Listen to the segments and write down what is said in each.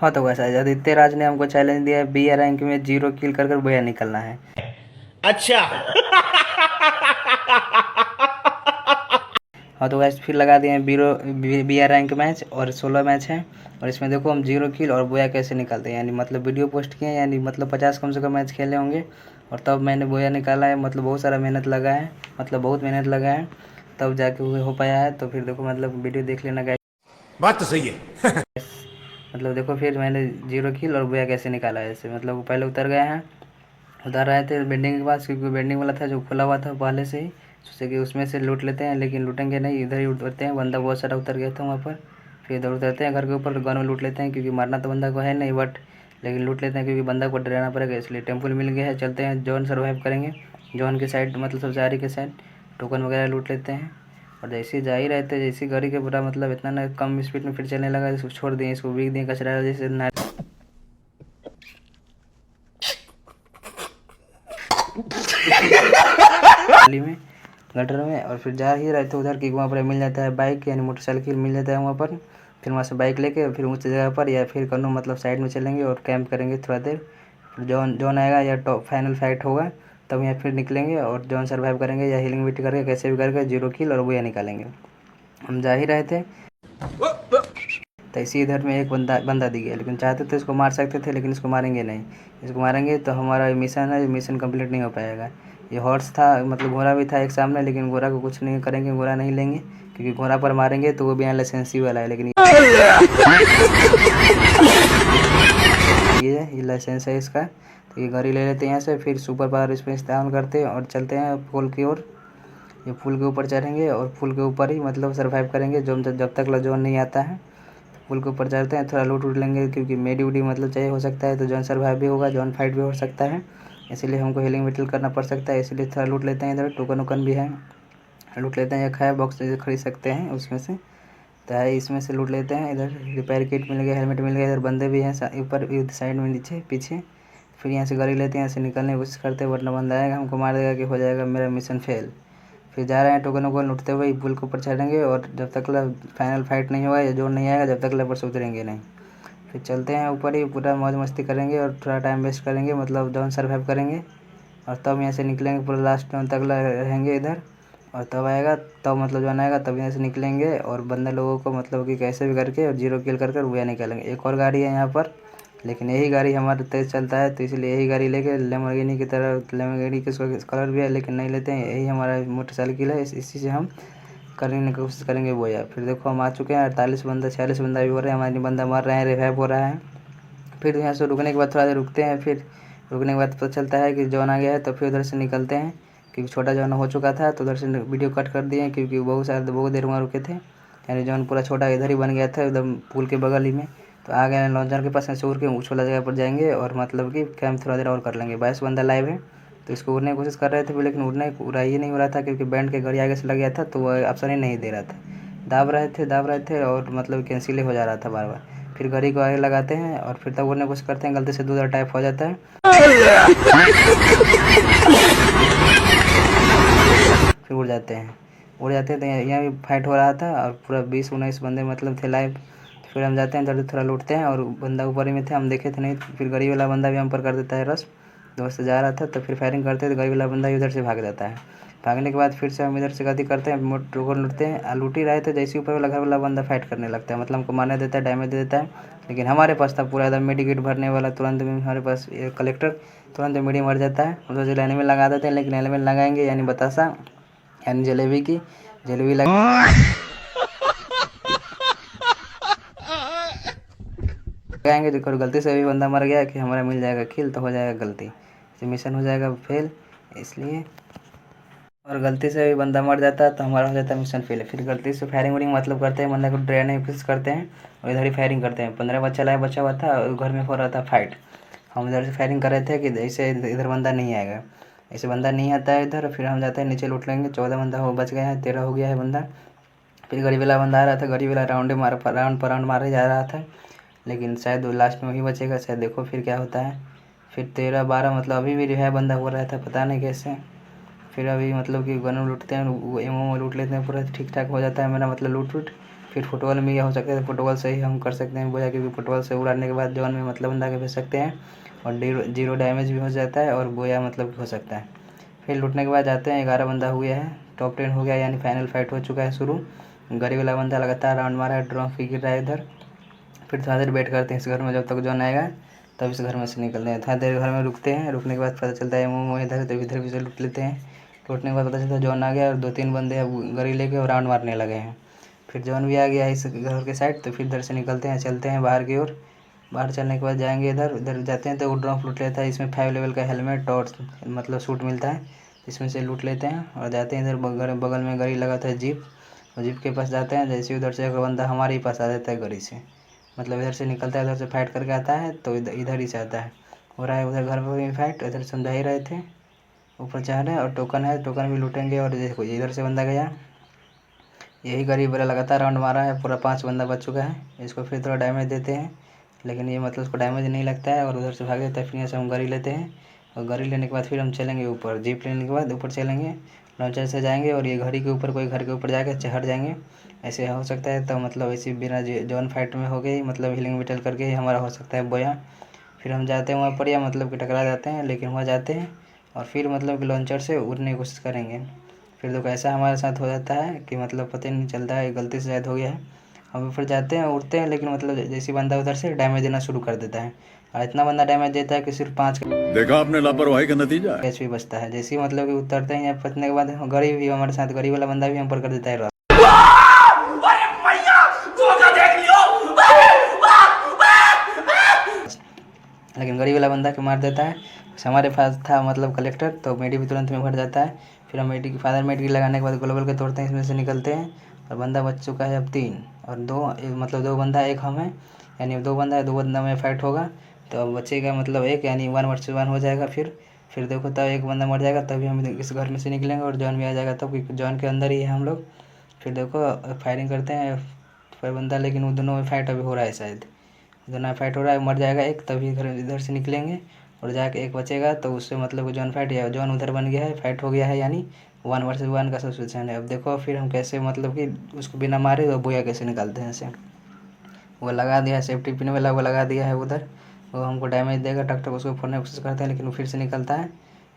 हाँ तो वैसा आदित्य राज ने हमको चैलेंज दिया है, बी रैंक में 0 किल कर बोया निकलना है। अच्छा। हाँ तो वैसे फिर लगा दिए हैं बी रैंक मैच और 16 मैच है, और इसमें देखो हम 0 किल और बोया कैसे निकालते हैं। यानी मतलब वीडियो पोस्ट किए, यानी मतलब 50 कम से कम मैच खेले होंगे और तब मैंने बोया निकाला है। मतलब बहुत सारा मेहनत लगा है, मतलब बहुत मेहनत लगा है, तब जाके हो पाया है। तो फिर देखो मतलब वीडियो देख लेना गाइस। बात तो सही है। मतलब देखो फिर मैंने 0 किल और बोया कैसे निकाला है। ऐसे मतलब पहले उतर गए हैं, उतर रहे थे बेंडिंग के पास, क्योंकि बेंडिंग वाला था जो खुला हुआ था पहले से ही, सोचे कि उसमें से लूट लेते हैं, लेकिन लूटेंगे नहीं, इधर ही उतरते हैं। बंदा बहुत सारा उतर गया था वहाँ पर। फिर इधर उतरते हैं घर के ऊपर, गन में लूट लेते हैं, क्योंकि मारना तो बंदा को है नहीं, बट लेकिन लूट लेते हैं क्योंकि बंदा को डराना पड़ेगा, इसलिए टेम्पो मिल गया है। चलते हैं जोन सर्वाइव करेंगे, जोन की साइड मतलब सब जारी के साइड टोकन वगैरह लूट लेते हैं। और जैसे ही जा ही रहते हैं, जैसे गाड़ी के पूरा मतलब इतना ना कम स्पीड में फिर चलने लगा, इसको छोड़ दिए, इसको बिक दिए कचरा जैसे नाली में, गटर में। और फिर जा ही रहे थे उधर की वहाँ पर मिल जाता है बाइक, यानी मोटरसाइकिल मिल जाता है वहाँ पर। फिर वहाँ से बाइक लेके फिर ऊँची जगह पर या फिर कहीं मतलब साइड में चलेंगे और कैंप करेंगे थोड़ा देर। फिर जोन जोन आएगा या टॉप फाइनल फाइट होगा, तब यहाँ फिर निकलेंगे और जोन सर्वाइव करेंगे या हीलिंग विट करके कैसे भी करके 0 किल और बोया निकालेंगे। हम जा ही रहे थे तो इसी इधर में एक बंदा बंदा दिख गया, लेकिन चाहते थे इसको मार सकते थे, लेकिन इसको मारेंगे नहीं। इसको मारेंगे तो हमारा मिशन है, मिशन कंप्लीट नहीं हो पाएगा। ये हॉर्स था, मतलब घोड़ा भी था एक सामने, लेकिन घोड़ा को कुछ नहीं करेंगे, घोड़ा नहीं लेंगे, क्योंकि घोड़ा पर मारेंगे तो वो बिना लाइसेंसी वाला है। लेकिन ये लाइसेंस है इसका, तो ये गाड़ी ले लेते हैं यहाँ से। फिर सुपर पावर इसमें इस्तेमाल करते हैं और चलते हैं पुल की ओर। ये पुल के ऊपर चढ़ेंगे और पुल के ऊपर ही मतलब सर्वाइव करेंगे जब तक जोन नहीं आता है। पुल के ऊपर चढ़ते हैं, थोड़ा लूट लेंगे, क्योंकि मेडी उडी मतलब चाहिए हो सकता है, तो जॉन सर्वाइव भी होगा, जॉन फाइट भी हो सकता है, इसलिए हमको हीलिंग विटल करना पड़ सकता है, इसलिए थोड़ा लूट लेते हैं। इधर टोकन वोकन भी है, लूट लेते हैं। एक है बॉक्स खरीद सकते हैं उसमें से, तो है इसमें से लूट लेते हैं। इधर रिपेयर किट मिल गया, हेलमेट मिल गया, इधर बंदे भी हैं ऊपर साइड में, नीचे पीछे। फिर यहाँ से गाड़ी लेते हैं, यहाँ से निकलने की कोशिश करते हैं, वरना बंदा आएगा हमको मार देगा कि हो जाएगा मेरा मिशन फेल। फिर जा रहे हैं टोकन वोकन लूटते हुए पुल के ऊपर चढ़ेंगे, और जब तक फाइनल फाइट नहीं होगा या जोन नहीं आएगा जब तक ऊपर से उतरेंगे नहीं। फिर चलते हैं ऊपर ही, पूरा मौज मस्ती करेंगे और थोड़ा टाइम वेस्ट करेंगे, मतलब जोन सर्वाइव करेंगे, और तब यहाँ से निकलेंगे, पूरा लास्ट जोन तक रहेंगे इधर। और तब आएगा, तब मतलब जोन आएगा तब यहाँ से निकलेंगे, और बंदे लोगों को मतलब कि कैसे भी करके और 0 किल कर वो निकालेंगे। एक और गाड़ी है यहाँ पर, लेकिन यही गाड़ी हमारा तेज़ चलता है, तो इसलिए यही गाड़ी लेके लेमोर्गिनी की तरह, लेमोर्गिनी की कलर भी है लेकिन नहीं लेते हैं, यही हमारा मोटरसाइकिल है, इसी से हम करने की कोशिश करेंगे बोया। फिर देखो हम आ चुके हैं, 48 बंदा 46 बंदा भी हो रहे हैं, हमारे बंदा मर रहे हैं, रिवाइव हो रहा है। फिर यहाँ से रुकने के बाद थोड़ा देर रुकते हैं, फिर रुकने के बाद पता चलता है कि जॉन आ गया है, तो फिर उधर से निकलते हैं, क्योंकि छोटा जॉन हो चुका था, तो उधर से वीडियो कट कर दिए, क्योंकि बहुत देर वहाँ रुके थे, यानी जॉन पूरा छोटा इधर ही बन गया था एकदम पुल के बगल ही में। तो आ गए लॉन्चर के पास, ऐसे उड़ के ऊँच वाला जगह पर जाएंगे और मतलब कि कैंप थोड़ा देर और कर लेंगे। 22 बंदा लाइव है, तो इसको उड़ने की कोशिश कर रहे थे, लेकिन उड़ा ही नहीं हो रहा था, क्योंकि बैंड के गाड़ी आगे से लग गया था, तो वह ऑप्शन ही नहीं दे रहा था। दाब रहे थे और मतलब कैंसिल ही हो जा रहा था बार बार। फिर गाड़ी को आगे लगाते हैं और फिर तब उड़ने की कोशिश करते हैं, गलती से दूसरा टाइप हो जाता है, फिर उड़ जाते हैं। तो यहाँ भी फाइट हो रहा था और पूरा 20-19 बंदे मतलब थे लाइव। फिर हम जाते हैं इधर थोड़ा लूटते हैं, और बंदा ऊपर ही में थे, हम देखे थे नहीं, फिर गाड़ी वाला बंदा भी हम पर कर देता है रश। दोस्त से जा रहा था तो फिर फायरिंग करते हैं, तो गाड़ी वाला बंदा इधर से भाग जाता है। भागने के बाद फिर से हम इधर से गलती करते हैं, मोटर लूटते हैं, लूट ही रहे थे, जैसे ही ऊपर वाला घर वाला बंदा फाइट करने लगता है, मतलब हमको मारने देता है, डैमेज दे देता है। लेकिन हमारे पास था पूरा एकदम मेडिकेट भरने वाला, तुरंत में हमारे पास कलेक्टर, तुरंत मेडी मर जाता है। उधर से लाइन में लगा देते हैं, लेकिन लाइन में लगाएंगे यानी बतासा, यानी जलेबी लगाएंगे, देखो गलती से भी बंदा मर गया कि हमारा मिल जाएगा किल, तो हो जाएगा गलती, तो मिशन हो जाएगा फेल, इसलिए। और गलती से भी बंदा मर जाता है तो हमारा हो जाता है मिशन फेल। फिर गलती से फायरिंग वरिंग मतलब करते हैं, बंदा को डराने की कोशिश करते हैं, और इधर ही फायरिंग करते हैं। 15 बच्चा लाया बचा हुआ था और घर में हो रहा था फाइट, हम इधर से फायरिंग कर रहे थे कि ऐसे इधर बंदा नहीं आएगा, ऐसे बंदा नहीं आता है इधर। फिर हम जाते हैं नीचे लूट लेंगे, 14 बंदा हो बच गया है, 13 हो गया है बंदा। फिर गड़ी वाला बंदा आ रहा था, गड़ी वाला राउंड पर राउंड मारे जा रहा था, लेकिन शायद वो लास्ट में वही बचेगा शायद, देखो फिर क्या होता है। फिर 13-12 मतलब अभी भी रिवाइव बंदा हो रहा था, पता नहीं कैसे। फिर अभी मतलब कि गन लूटते हैं, वो एमओ लूट लेते हैं, पूरा ठीक ठाक हो जाता है मेरा मतलब लूट फिर फुटबॉल में यह हो सकता है, फुटबॉल से ही हम कर सकते हैं बोया, क्योंकि फुटबॉल से उड़ाने के बाद जोन में मतलब बंदा के भेज सकते हैं और 0 डैमेज भी हो जाता है और बोया मतलब हो सकता है। फिर लूटने के बाद जाते हैं, 11 बंदा हुए हैं, टॉप 10 हो गया, यानी फाइनल फाइट हो चुका है शुरू। गरीब वाला बंदा लगातार राउंड मारा है, ड्रॉ गिर रहा है इधर। फिर थोड़ा देर वेट करते हैं इस घर में, जब तक जोन आएगा तब इस घर में से निकलते हैं। थोड़ा देर घर में रुकते हैं, रुकने के बाद पता चलता है वो इधर, तो इधर भी से लूट लेते हैं। लूटने के बाद पता चलता है जोन आ गया और 2-3 बंदे अब गरी लेके और राउंड मारने लगे हैं। फिर जोन भी आ गया है इस घर के साइड, तो फिर इधर से निकलते हैं, चलते हैं बाहर की ओर। बाहर चलने के बाद जाएंगे इधर, इधर जाते हैं तो वो ड्रॉप लूट लेता है। इसमें 5 लेवल का हेलमेट और मतलब सूट मिलता है, इसमें से लूट लेते हैं और जाते हैं इधर। बगल में गाड़ी लगा था जीप, और जीप के पास जाते हैं। जैसे उधर से एक बंदा हमारे ही पास आ जाता है गाड़ी से, मतलब इधर से निकलता है, उधर से फाइट करके आता है, तो इधर ही से आता है। हो रहा है उधर घर पर भी फाइट, इधर समझा ही रहे थे। ऊपर चढ़ रहे हैं और टोकन है, टोकन भी लूटेंगे। और देखो इधर से बंदा गया, यही गरीब वाला लगातार राउंड मारा है, पूरा 5 बंदा बच चुका है। इसको फिर थोड़ा डैमेज देते हैं, लेकिन ये मतलब उसको डैमेज नहीं लगता है और उधर से भाग जाता है। फिर यहाँ से हम गाड़ी लेते हैं और गाड़ी लेने के बाद फिर हम चलेंगे ऊपर। जीप लेने के बाद ऊपर चलेंगे, लॉन्चर से जाएंगे और ये घड़ी के ऊपर, कोई घर के ऊपर जाकर चढ़ जाएंगे। ऐसे हो सकता है, तो मतलब ऐसी बिना जोन फाइट में हो गई, मतलब हीलिंग मेटल करके ही हमारा हो सकता है बोया। फिर हम जाते हैं वहाँ पर, या मतलब कि टकरा जाते हैं, लेकिन वहाँ जाते हैं और फिर मतलब कि लॉन्चर से उड़ने की कोशिश करेंगे। फिर देखो ऐसा हमारे साथ हो जाता है कि मतलब पता ही नहीं चलता है, गलती से शायद हो गया है। हम ऊपर जाते हैं, उड़ते हैं, लेकिन मतलब जैसे बंदा उधर से डैमेज देना शुरू कर देता है, और इतना बंदा डैमेज देता है कि सिर्फ 5 देखा आपने लापरवाही का नतीजा है। एच पी बचता है। जैसे ही मतलब कि उतरते हैं यहाँ पहुँचने के बाद, गरीब भी हमारे साथ, गरीब वाला बंदा भी हम पर कर देता है। लेकिन गरीब वाला बंदा के मार देता है। हमारे पास था मतलब कलेक्टर, तो मेडी भी तुरंत में भर जाता है। फिर हम मेडी की फादर मेडी लगाने के बाद ग्लोबल के तोड़ते हैं, इसमें से निकलते हैं और बंदा बच चुका है अब 3 और 2, मतलब 2 बंदा 1 हम है, यानी 2 बंदा है, 2 बंदा में फाइट होगा। तो अब बचेगा मतलब 1, यानी 1 वर्सेस 1 हो जाएगा। फिर देखो तब 1 बंदा मर जाएगा, तभी हम इस घर में से निकलेंगे और जॉन भी आ जाएगा, तब क्योंकि जॉन के अंदर ही है हम लोग। फिर देखो फायरिंग करते हैं पर बंदा, लेकिन वो दोनों में फाइट अभी हो रहा है, शायद दोनों फाइट हो रहा है, मर जाएगा एक, तभी इधर से निकलेंगे और जाके 1 बचेगा, तो उससे मतलब जॉन फाइट, या जॉन उधर बन गया है, फाइट हो गया है, यानी 1 वर्सेस 1 का सिचुएशन है। अब देखो फिर हम कैसे मतलब कि उसको बिना मारे तो बोया कैसे निकालते हैं ऐसे। वो लगा दिया है सेफ्टी पिन वाला, वो लगा दिया है उधर, वो हमको डैमेज देगा। टक टक उसको फोड़ने की कोशिश करते हैं, लेकिन वो फिर से निकलता है,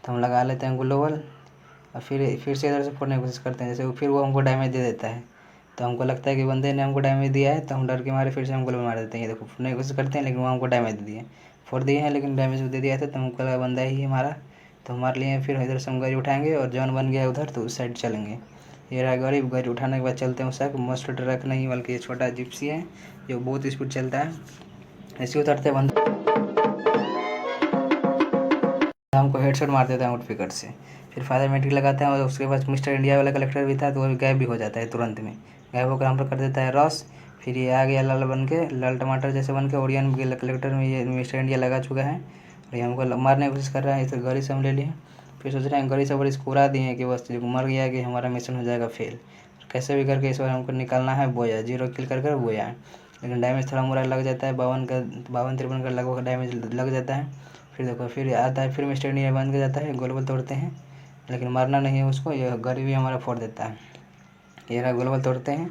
तो हम लगा लेते हैं ग्लोबल और फिर से इधर से फोड़ने की कोशिश करते हैं। जैसे फिर वो हमको डैमेज दे देता है, तो हमको लगता है कि बंदे ने हमको डैमेज दिया है, तो हम डर के मारे फिर से हम ग्लोबल मार देते हैं। ये देखो फोड़ने की कोशिश करते हैं, लेकिन वो हमको डैमेज दे दिए, फोड़ दिए हैं, लेकिन डैमेज दे दिया था, तो हमको लगा बंदा ही हमारा, तो मार लिए। फिर इधर से हम गाड़ी उठाएंगे और जॉन बन गया उधर, तो उस साइड चलेंगे। ये रहा गाड़ी, गाड़ी उठाने के बाद चलते हैं उस साइड। मस्त ट्रक नहीं बल्कि ये छोटा जिप्सी है जो बहुत स्पीड चलता है। ऐसे उतरते बंदा हमको हेडशॉट मार देता है आउट पिकट से। फिर फादर मेट्रिक लगाते हैं और उसके बाद मिस्टर इंडिया वाला कलेक्टर भी था, तो वो गायब भी हो जाता है तुरंत में, गायब होकर हम पर कर देता है रॉस। फिर ये आ गया लाल बन के, लाल टमाटर जैसे बन के, ओरियन कलेक्टर में ये मिस्टर इंडिया लगा चुका है और ये हमको मारने की कोशिश कर रहा है। इस गाड़ी से हम ले लिए, फिर सोच रहे हैं गाड़ी से बड़ी इसको उड़ा दिए कि बस मर गया कि हमारा मिशन हो जाएगा फेल। कैसे भी करके इस बार हमको निकालना है बोया, 0 किल कर बोया है। लेकिन डैमेज थोड़ा मोड़ा लग जाता है, 52-53 का लगभग डैमेज लग जाता है। फिर देखो फिर आता है, फिर मिस्टर इंडिया बन के जाता है, ग्लोबल तोड़ते हैं, लेकिन मारना नहीं है उसको, ये गाड़ी भी हमारा फोड़ देता है। ये रहा ग्लोबल तोड़ते हैं,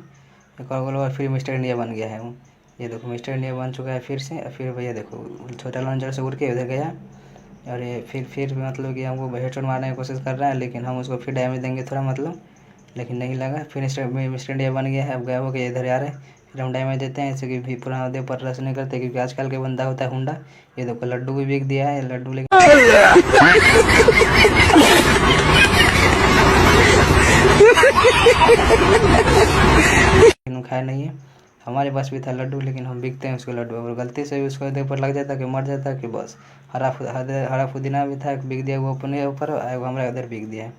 एक और ग्लोबल, फिर मिस्टर इंडिया बन गया है वो। ये देखो मिस्टर इंडिया बन चुका है फिर से। फिर भैया देखो छोटा लॉन्चर से उड़ के उधर गया, और ये फिर मतलब कि हमको हेडशॉट मारने की कोशिश कर रहा है, लेकिन हम उसको फिर डैमेज देंगे थोड़ा मतलब, लेकिन नहीं लगा। फिर मिस्टर इंडिया बन गया है, अब गायब हो गया, इधर आ रहे हैं। फिर हम डैमेज देते हैं, ऐसे कि भी पूरा दे पर रस नहीं करते, क्योंकि आजकल के बंदा होता है हुंडा। ये देखो लड्डू भी बिक दिया है, लड्डू लेकिन खाया नहीं है। हमारे पास भी था लड्डू, लेकिन हम बिकते हैं उसको लड्डू, और गलती से भी उसको देह पर लग जाता कि मर जाता कि बस। हरा पुदीना भी था, बिक दिया वो अपने ऊपर, हमारा इधर बिक दिया है।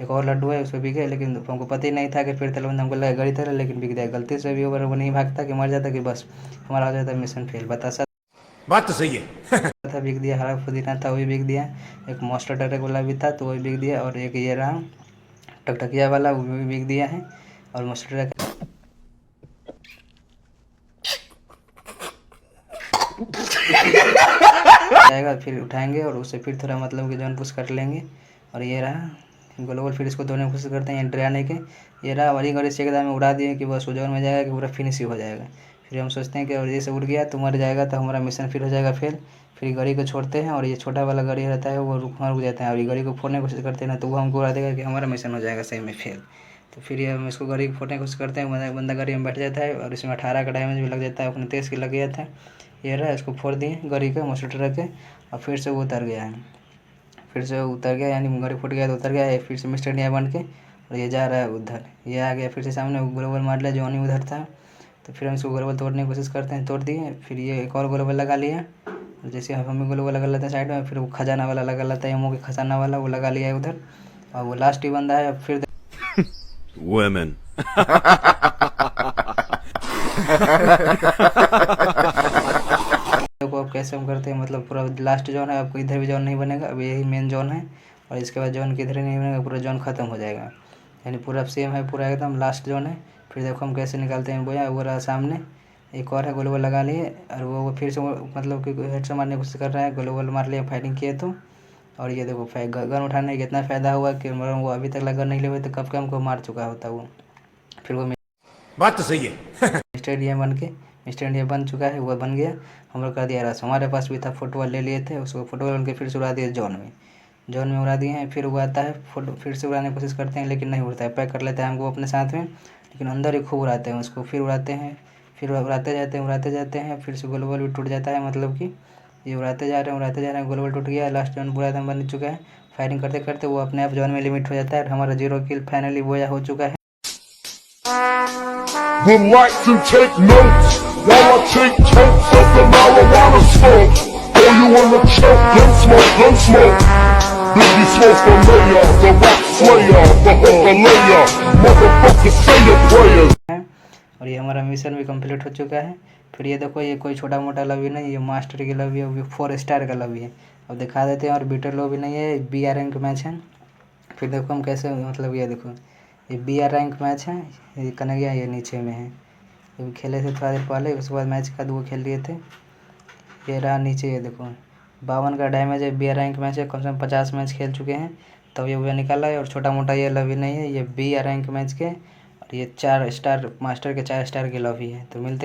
एक और लड्डू है उसको बिके, लेकिन हमको पता ही नहीं था कि फिर तलबंद हमको लगा गड़ी तरह, लेकिन बिक दिया। गलती से भी ओवर वो नहीं भागता कि मर जाता कि बस हमारा हो जाता मिशन फेल। बतासा बात तो सही है। था, बिक दिया। हरा पुदीना था वो भी बिक दिया। एक मॉन्स्टर ट्रक वाला भी था, तो वो भी बिक दिया। और एक ये रहा टकटकिया वाला, वो भी बिक दिया है। और मॉन्स्टर ट्रक आएगा, फिर उठाएंगे और उससे फिर थोड़ा मतलब कि जौन पुश कर लेंगे। और ये रहा ग्लोबल फिर इसको तोड़ने की कोशिश करते हैं डराने के। ये रहा वाली गाड़ी से एकदम उड़ा दिए कि बस जोन में जाएगा कि पूरा फिनिश ही हो जाएगा। फिर हम सोचते हैं कि और जैसे उड़ गया तो मर जाएगा तो हमारा मिशन फिर हो जाएगा फेल। फिर गाड़ी को छोड़ते हैं और ये छोटा वाला गाड़ी रहता है वो रुक जाता है और ये गाड़ी को फोड़ने की कोशिश करते हैं ना तो वो हमको उड़ा देगा कि हमारा मिशन हो जाएगा सही में फेल। तो फिर ये हम इसको गाड़ी को फोड़ने की कोशिश करते हैं, बंदा गाड़ी में बैठ जाता है और इसमें 18 का डैमेज भी लग जाता है, अपने तेज के लग गया था। ये रहा इसको फोड़ दिए गाड़ी का मोटर रख के और फिर से वो उतर गया है। फिर से उतर गया यानी गाड़ी फूट गया तो उतर गया है फिर से मिस्टर इंडिया बन के और ये जा रहा है उधर। ये आ गया फिर से सामने ग्लोबल मार लिया, जॉनी उधर था। तो फिर हम इसको ग्लोबल तोड़ने की कोशिश करते हैं, तोड़ दिए। फिर ये एक और ग्लोबल लगा लिया और जैसे हम भी ग्लोबल लगा लेते हैं साइड में, फिर वो खजाना वाला लगा लेता है, एमओ के खजाना वाला वो लगा लिया है उधर। और वो लास्ट ही बंदा है। फिर Women. देखो अब कैसे हम करते हैं, मतलब पूरा लास्ट जोन है, आपको इधर भी जोन नहीं बनेगा, अब यही मेन जोन है और इसके बाद जोन किधर नहीं बनेगा, पूरा जोन खत्म हो जाएगा। यानी पूरा सेम है, पूरा एकदम लास्ट जोन है। फिर देखो हम कैसे निकालते हैं बोया, वो रहा सामने एक और है, ग्लोबल लगा लिए और वो फिर से मतलब कि हेड से मारने की कोशिश कर रहा है, ग्लोबल मार लिया फायरिंग किए तो। और ये देखो गन उठाने का कितना फ़ायदा हुआ कि वो अभी तक गन नहीं ले हुए तो कब के हमको मार चुका होता वो। फिर वो बात तो सही है। मिस्टर इंडिया बन के मिस्टर इंडिया बन चुका है, वो बन गया। हम लोग कर दिया रहा, हमारे पास भी था फुटबॉल ले लिए थे, उसको फुटबॉल उनके फिर से उड़ा दिए जोन में उड़ा दिए हैं। फिर वो आता है फिर से उड़ाने की कोशिश करते हैं लेकिन नहीं उड़ता है, पैक कर लेता है हमको अपने साथ में, लेकिन अंदर ही खूब उड़ाते हैं उसको। फिर उड़ाते हैं, फिर उड़ाते जाते हैं, फिर से ग्लोबल भी टूट जाता है, मतलब कि ये उड़ाते जा रहे हैं, ग्लोबल टूट गया, लास्ट जोन पूरा एकदम बन चुका है। फायरिंग करते करते वो अपने आप जोन में लिमिट हो जाता है और हमारा 0 किल फाइनली बोया हो चुका है। Would like to take notes while I take totes of the marijuana smoke. Throw you in the choke, gun smoke. Biggie smoke the mayor, the rap slayer, the hooker layer, motherfucker say your prayers. और ये हमारा mission भी complete हो चुका है। फिर ये देखो ये कोई छोटा मोटा लॉबी नहीं, ये मास्टर की लॉबी है, 4 स्टार का लॉबी है। अब दिखा देते हैं, और बीटर लॉबी नहीं है, BR रैंक मैच है। फिर देखो हम कैसे, मतलब ये देखो ये BR रैंक मैच है, ये कन्हैया ये नीचे में है, ये खेले थे थोड़ा देर पहले, उसके बाद मैच का 2 खेल लिए थे। ये रहा नीचे, ये देखो 52 का डैमेज है, BR रैंक मैच है, कम से कम 50 मैच खेल चुके हैं तब ये वो निकाला है। और छोटा मोटा ये लॉबी नहीं है, ये BR रैंक मैच के, और ये 4 स्टार मास्टर के 4 स्टार की लॉबी है। तो मिलते हैं।